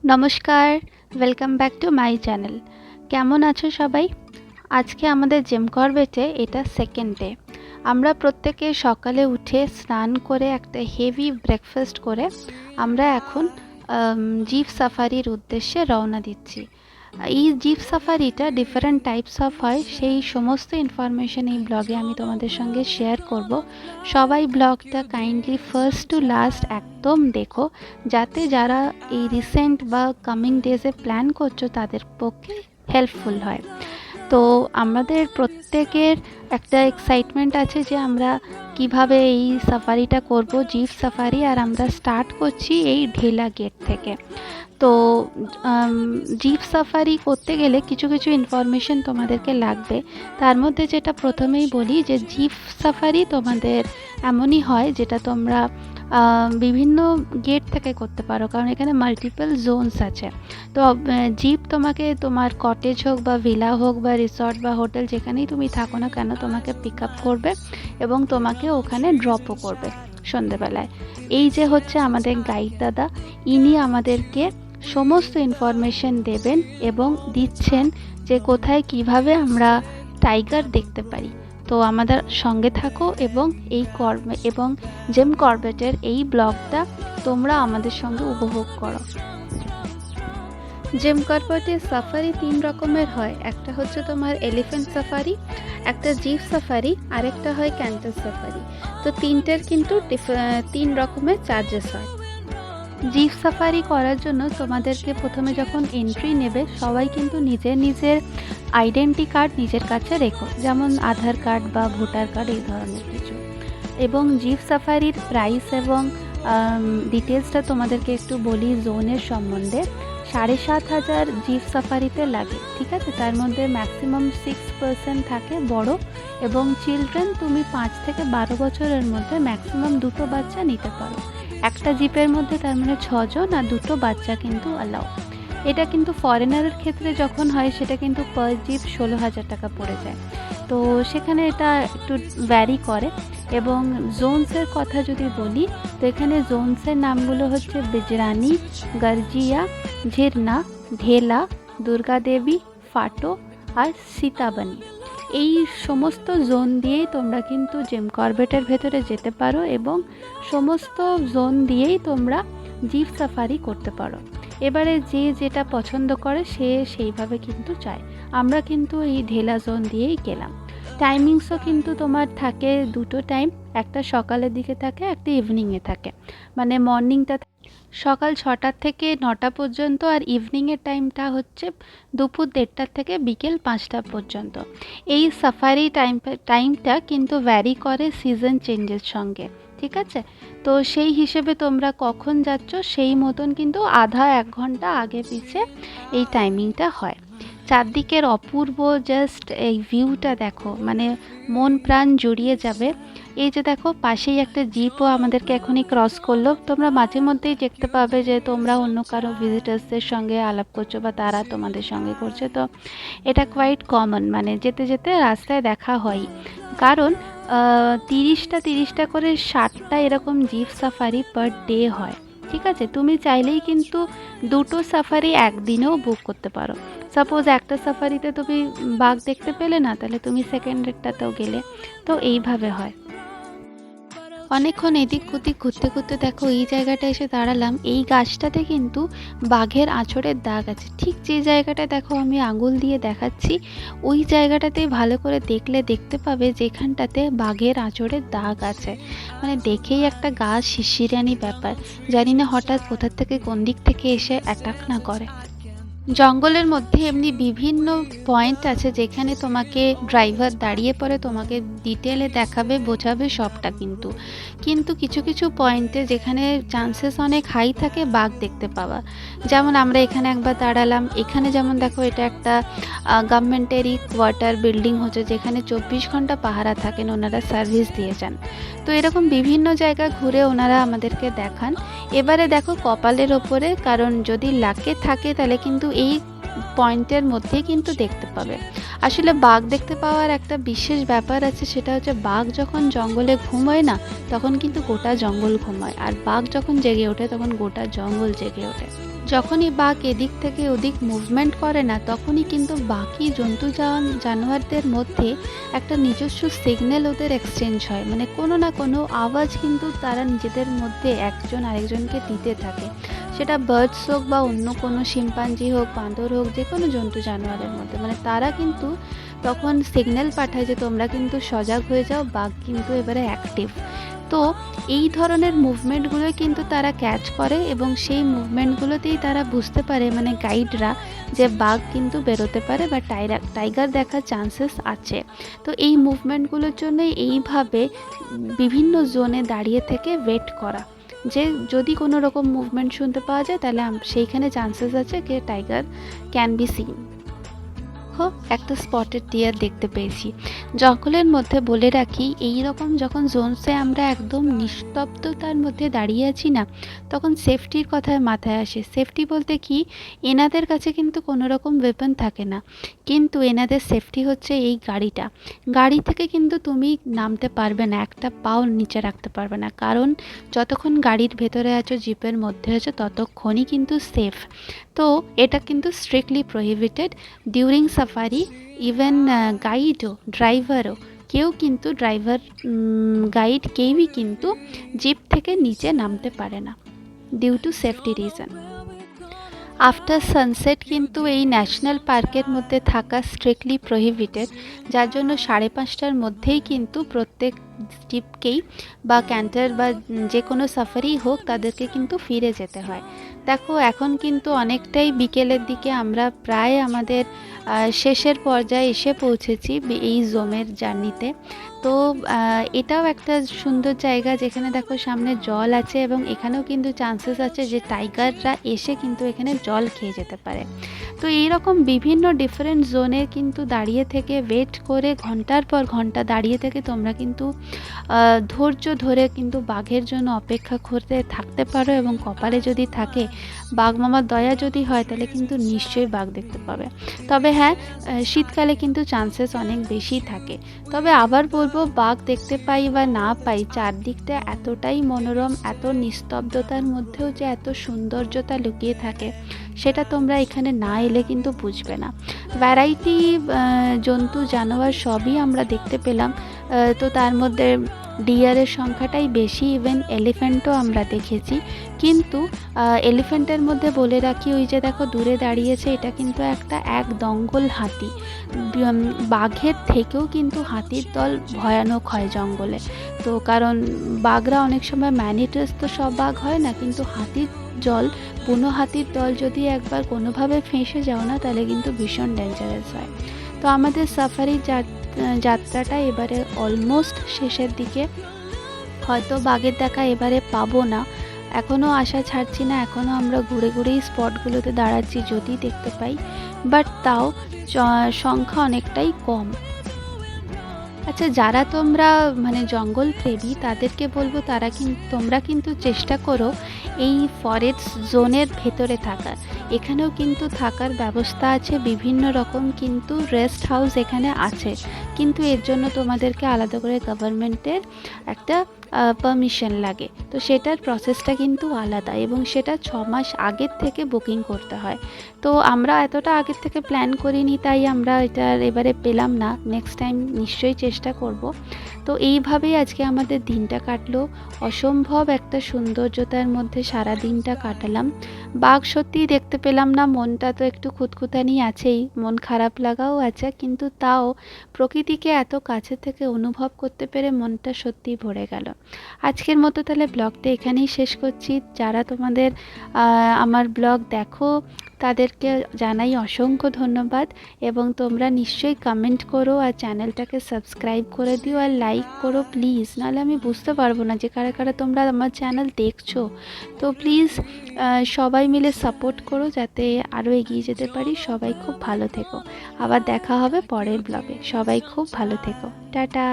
নমস্কার, welcome back to my channel. কেমন আছো সবাই? আজকে আমাদের জিম করবেটে এটা সেকেন্ড ডে। আমরা প্রত্যেকে সকালে উঠে স্নান করে একটা হেভি ব্রেকফাস্ট করে আমরা এখন জিপ সাফারির উদ্দেশ্যে রওনা দিচ্ছি। এই জিপ সাফারিটা ডিফারেন্ট টাইপস অফ হয়, সেই সমস্ত ইনফরমেশন এই ব্লগে আমি তোমাদের সঙ্গে শেয়ার করব। সবাই ব্লগটা কাইন্ডলি ফার্স্ট টু লাস্ট একদম দেখো, যাতে যারা এই রিসেন্ট বা কামিং ডেজে প্ল্যান করছো তাদের পক্ষে হেল্পফুল হয়। তো আমাদের প্রত্যেকের একটা এক্সাইটমেন্ট আছে যে আমরা কিভাবে এই সাফারিটা করব, জিপ সাফারি। আর আমরা স্টার্ট করছি এই ঢেলা গেট থেকে। তো জিপ সাফারি করতে গেলে কিছু কিছু ইনফরমেশন তোমাদেরকে লাগবে। তার মধ্যে যেটা প্রথমেই বলি যে জিপ সাফারি তোমাদের এমনই হয় যেটা তোমরা বিভিন্ন গেট থেকে করতে পারো, কারণ এখানে মাল্টিপল জোনস আছে। তো জিপ তোমাকে তোমার কটেজ হোক বা ভিলা হোক বা রিসর্ট বা হোটেল যেখানেই তুমি থাকো না কেন তোমাকে পিক আপ করবে এবং তোমাকে ওখানে ড্রপও করবে সন্ধেবেলায়। এই যে হচ্ছে আমাদের গাইড দাদা, ইনি আমাদেরকে সমস্ত ইনফরমেশন দেবেন এবং দিচ্ছেন যে কোথায় কিভাবে আমরা টাইগার দেখতে পারি। তো আমাদের সঙ্গে থাকো এবং এবং জিম করবেটের এই ব্লগটা তোমরা আমাদের সঙ্গে উপভোগ করো। জিম করবেটের সাফারি 3 রকমের হয়। একটা হচ্ছে তোমার এলিফ্যান্ট সাফারি, একটা জিপ সাফারি, আর একটা হয় ক্যান্টাস সাফারি। তো তিনটের কিন্তু 3 রকমের চার্জেস হয়। জিপ সাফারি করার জন্য তোমাদেরকে প্রথমে যখন এন্ট্রি নেবে সবাই কিন্তু নিজের নিজের আইডেন্টি কার্ড নিজের কাছে রেখো, যেমন আধার কার্ড বা ভোটার কার্ড এই ধরনের কিছু। এবং জিপ সাফারির প্রাইস এবং ডিটেলসটা তোমাদেরকে একটু বলি জোনের সম্বন্ধে। 7,500 জিপ সাফারিতে লাগে, ঠিক আছে। তার মধ্যে ম্যাক্সিমাম 6% থাকে বড়, এবং চিলড্রেন তুমি 5 থেকে 12 বছরের মধ্যে ম্যাক্সিমাম 2টো বাচ্চা নিতে পারো। একটা জিপের মধ্যে তার মানে 6 জন, আর 2টো বাচ্চা কিন্তু অ্যালাউ। এটা কিন্তু ফরেনারের ক্ষেত্রে যখন হয় সেটা কিন্তু পার জিপ 16,000 টাকা পড়ে যায়। তো সেখানে এটা একটু ভ্যারি করে। এবং জোনসের কথা যদি বলি, তো এখানে জোনসের নামগুলো হচ্ছে বিজরানি, গর্জিয়া, ঝিরনা, ঢেলা, দুর্গা দেবী, ফাটো আর সীতাবনী। এই সমস্ত জোন দিয়েই তোমরা কিন্তু জিম করবেটের ভেতরে যেতে পারো এবং সমস্ত জোন দিয়েই তোমরা জিপ সাফারি করতে পারো। এবারে যে যেটা পছন্দ করে সে সেইভাবে কিন্তু চায়। আমরা কিন্তু এই ঢেলা জোন দিয়েই গেলাম। টাইমিংসও কিন্তু তোমার থাকে 2টো টাইম, একটা সকালের দিকে থাকে, একটা ইভিনিংয়ে থাকে। মানে মর্নিংটা সকাল 6টা থেকে 9টা পর্যন্ত, আর ইভিনিংয়ের টাইমটা হচ্ছে দুপুর 1:30 থেকে বিকেল 5টা পর্যন্ত। এই সাফারি টাইমটা কিন্তু ভ্যারি করে সিজন চেঞ্জের সঙ্গে, ঠিক আছে। তো সেই হিসেবে তোমরা কখন যাচ্ছ সেই মতন কিন্তু আধা 1 ঘন্টা আগে পিছে এই টাইমিংটা হয়। চারদিকের অপূর্ব জাস্ট এই ভিউটা দেখো, মানে মন প্রাণ জুড়িয়ে যাবে। এই যে দেখো পাশেই একটা জিপও আমাদেরকে এখনই ক্রস করলো। তোমরা মাঝে মধ্যেই দেখতে পাবে যে তোমরা অন্য কারো ভিজিটার্সদের সঙ্গে আলাপ করছো বা তারা তোমাদের সঙ্গে করছে। তো এটা কোয়াইট কমন, মানে যেতে যেতে রাস্তায় দেখা হয়। কারণ 30টা করে 60টা এরকম জিপ সাফারি পার ডে হয়, ঠিক আছে। তুমি চাইলেই কিন্তু 2টো সাফারি একদিনেও বুক করতে পারো। সাপোজ একটা সাফারিতে তুমি বাঘ দেখতে পেলে না, তাহলে তুমি সেকেন্ডেরটাতেও গেলে। তো এইভাবে হয়। অনেকক্ষণ এদিক ওদিক ঘুরতে ঘুরতে দেখো এই জায়গাটা এসে দাঁড়ালাম। এই গাছটাতে কিন্তু বাঘের আঁচড়ের দাগ আছে। ঠিক যে জায়গাটায় দেখো আমি আঙুল দিয়ে দেখাচ্ছি, ওই জায়গাটাতেই ভালো করে দেখলে দেখতে পাবে যেখানটাতে বাঘের আঁচড়ের দাগ আছে। মানে দেখেই একটা গা শিরশিরানি ব্যাপার। জানি না হঠাৎ কোথা থেকে কোন দিক থেকে এসে অ্যাটাক না করে। জঙ্গলের মধ্যে এমনি বিভিন্ন পয়েন্ট আছে যেখানে তোমাকে ড্রাইভার দাঁড়িয়ে পড়ে তোমাকে ডিটেলে দেখাবে, বোঝাবে সবটা। কিন্তু কিন্তু কিছু কিছু পয়েন্টে যেখানে চান্সেস অনেক হাই থাকে বাঘ দেখতে পাওয়া, যেমন আমরা এখানে একবার দাঁড়ালাম। এখানে যেমন দেখো এটা একটা গভর্নমেন্টেরই কোয়ার্টার বিল্ডিং হচ্ছে, যেখানে 24 ঘন্টা পাহারা থাকেন, ওনারা সার্ভিস দিয়ে যান। তো এরকম বিভিন্ন জায়গা ঘুরে ওনারা আমাদেরকে দেখান। এবারে দেখো কপালের ওপরে, কারণ যদি লাকে থাকে তাহলে কিন্তু এই পয়েন্টের মধ্যেই কিন্তু দেখতে পাবে। আসলে বাঘ দেখতে পাওয়ার একটা বিশেষ ব্যাপার আছে, সেটা হচ্ছে বাঘ যখন জঙ্গলে ঘুমোয় না, তখন কিন্তু গোটা জঙ্গল ঘুমায়, আর বাঘ যখন জেগে ওঠে তখন গোটা জঙ্গল জেগে ওঠে। যখনই বাঘ এদিক থেকে ওদিক মুভমেন্ট করে না, তখনই কিন্তু বাকি জন্তু জানোয়ারদের মধ্যে একটা নিজস্ব সিগন্যাল ওদের এক্সচেঞ্জ হয়, মানে কোনো না কোনো আওয়াজ কিন্তু তারা নিজেদের মধ্যে একজন আরেকজনকে দিতে থাকে। সেটা বার্ডস হোক বা অন্য কোনো শিম্পাঞ্জি হোক, বাঁদর হোক, যে কোনো জন্তু জানোয়ারের মধ্যে, মানে তারা কিন্তু তখন সিগন্যাল পাঠায় যে তোমরা কিন্তু সজাগ হয়ে যাও, বাঘ কিন্তু এবারে অ্যাক্টিভ। তো এই ধরনের মুভমেন্টগুলোই কিন্তু তারা ক্যাচ করে এবং সেই মুভমেন্টগুলোতেই তারা বুঝতে পারে, মানে গাইডরা, যে বাঘ কিন্তু বেরোতে পারে বা টাইগার দেখার চান্সেস আছে। তো এই মুভমেন্টগুলোর জন্য এইভাবে বিভিন্ন জোনে দাঁড়িয়ে থেকে ওয়েট করা, যে যদি কোনো রকম মুভমেন্ট শুনতে পাওয়া যায় তাহলে সেইখানে চান্সেস আছে যে টাইগার ক্যান বি সিন। একটা স্পটেড ডিয়ার দেখতে পেয়েছি। জঙ্গলের মধ্যে বলে রাখি, এই রকম যখন জোনসে আমরা একদম নিস্তব্ধতার মধ্যে দাঁড়িয়ে আছি না, তখন সেফটির কথায় মাথায় আসে। সেফটি বলতে কি, এনাদের কাছে কিন্তু কোনো রকম ওয়েপন থাকে না, কিন্তু এনাদের সেফটি হচ্ছে এই গাড়িটা। গাড়ি থেকে কিন্তু তুমি নামতে পারবে না, একটা পাও নিচে রাখতে পারবে না, কারণ যতক্ষণ গাড়ির ভেতরে আছো, জিপের মধ্যে আছো, ততক্ষণই কিন্তু সেফ। তো এটা কিন্তু strictly prohibited during safari. Even গাইডও, ড্রাইভারও, কেউ কিন্তু গাইড কেউই কিন্তু জিপ থেকে নিচে নামতে পারে না, due to safety reason. After sunset কিন্তু এই ন্যাশনাল পার্কের মধ্যে থাকা স্ট্রিক্টলি প্রহিবিটেড, যার জন্য 5:30টার মধ্যেই কিন্তু প্রত্যেক জিপকেই বা ক্যান্টার বা যে কোনো সাফারি হোক, তাদেরকে কিন্তু ফিরে যেতে হয়। দেখো, এখন কিন্তু অনেকটাই বিকেলের দিকে, আমরা প্রায় আমাদের শেষের পর্যায়ে এসে পৌঁছেছি এই জোমের জার্নিতে। তো এটাও একটা সুন্দর জায়গা, যেখানে দেখো সামনে জল আছে এবং এখানেও কিন্তু চান্সেস আছে যে টাইগাররা এসে কিন্তু এখানে জল খেয়ে যেতে পারে। তো এইরকম বিভিন্ন ডিফারেন্ট জোনে কিন্তু দাঁড়িয়ে থেকে ওয়েট করে ঘন্টার পর ঘন্টা দাঁড়িয়ে থেকে তোমরা কিন্তু ধৈর্য ধরে কিন্তু বাঘের জন্য অপেক্ষা করতে থাকতে পারো, এবং কপালে যদি থাকে, বাঘ মামার দয়া যদি হয়, তাহলে কিন্তু নিশ্চয়ই বাঘ দেখতে পাবে। তবে হ্যাঁ, শীতকালে কিন্তু চান্সেস অনেক বেশি থাকে। তবে আবার বলবো, বাঘ দেখতে পাই বা না পাই, চারদিকটা এতটাই মনোরম, এত নিস্তব্ধতার মধ্যেও যে এত সৌন্দর্যতা লুকিয়ে থাকে, সেটা তোমরা এখানে না এলে কিন্তু বুঝবে না। ভ্যারাইটি জন্তু জানোয়ার সবই আমরা দেখতে পেলাম। তো তার মধ্যে ডিয়ারের সংখ্যাটাই বেশি, ইভেন এলিফ্যান্টও আমরা দেখেছি। কিন্তু এলিফ্যান্টের মধ্যে বলে রাখি, ওই যে দেখো দূরে দাঁড়িয়েছে, এটা কিন্তু এক দঙ্গল হাতি। বাঘের থেকেও কিন্তু হাতির দল ভয়ানক হয় জঙ্গলে। তো কারণ বাঘরা অনেক সময় ম্যানিটাস, তো সব বাঘ হয় না, কিন্তু বুনো হাতির দল যদি একবার কোনোভাবে ফেঁসে যাও না, তাহলে কিন্তু ভীষণ ডেঞ্জারাস হয়। তো আমাদের সাফারির যাত্রাটা এবারে অলমোস্ট শেষের দিকে। হয়তো বাঘের দেখা এবারে পাবো না, এখনও আশা ছাড়ছি না, এখনও আমরা ঘুরে ঘুরেই স্পটগুলোতে দাঁড়াচ্ছি যদি দেখতে পাই, বাট তাও সংখ্যা অনেকটাই কম। আচ্ছা, যারা তোমরা মানে জঙ্গল প্রেমী, তাদেরকে বলবো তোমরা কিন্তু চেষ্টা করো এই ফরেস্ট জোনের ভেতরে থাকার। এখানেও কিন্তু থাকার ব্যবস্থা আছে বিভিন্ন রকম, কিন্তু রেস্ট হাউস এখানে আছে, কিন্তু এর জন্য তোমাদেরকে আলাদা করে গভর্নমেন্টের একটা পারমিশন লাগে। তো সেটার প্রসেসটা কিন্তু আলাদা, এবং সেটা 6 মাস আগের থেকে বুকিং করতে হয়। তো আমরা এতটা আগের থেকে প্ল্যান করিনি, তাই আমরা এবারে পেলাম না। নেক্সট টাইম নিশ্চয়ই চেষ্টা করব। তো এইভাবেই আজকে আমাদের দিনটা কাটলো, অসম্ভব একটা সৌন্দর্যতার মধ্যে সারা দিনটা কাটালাম। বাঘ সত্যিই দেখতে পেলাম না, মনটা তো একটু খুঁতখুঁতানি আছেই, মন খারাপ লাগাও আছে, কিন্তু তাও প্রকৃতিকে এত কাছে থেকে অনুভব করতে পেরে মনটা সত্যিই ভরে গেল। আজকের মতো তাহলে ব্লগটা এখানেই শেষ করছি। যারা তোমাদের আমার ব্লগ দেখো, তাদেরকে জানাই অসংখ্য ধন্যবাদ, এবং তোমরা নিশ্চয়ই কমেন্ট করো আর চ্যানেলটাকে সাবস্ক্রাইব করে দিও আর লাইক করো প্লিজ, নাহলে আমি বুঝতে পারবো না যে কারা কারা তোমরা আমার চ্যানেল দেখছো। তো প্লিজ সবাই মিলে সাপোর্ট করো, যাতে আরও এগিয়ে যেতে পারি। সবাই খুব ভালো থেকো, আবার দেখা হবে পরের ব্লগে। সবাই খুব ভালো থেকো, টাটা।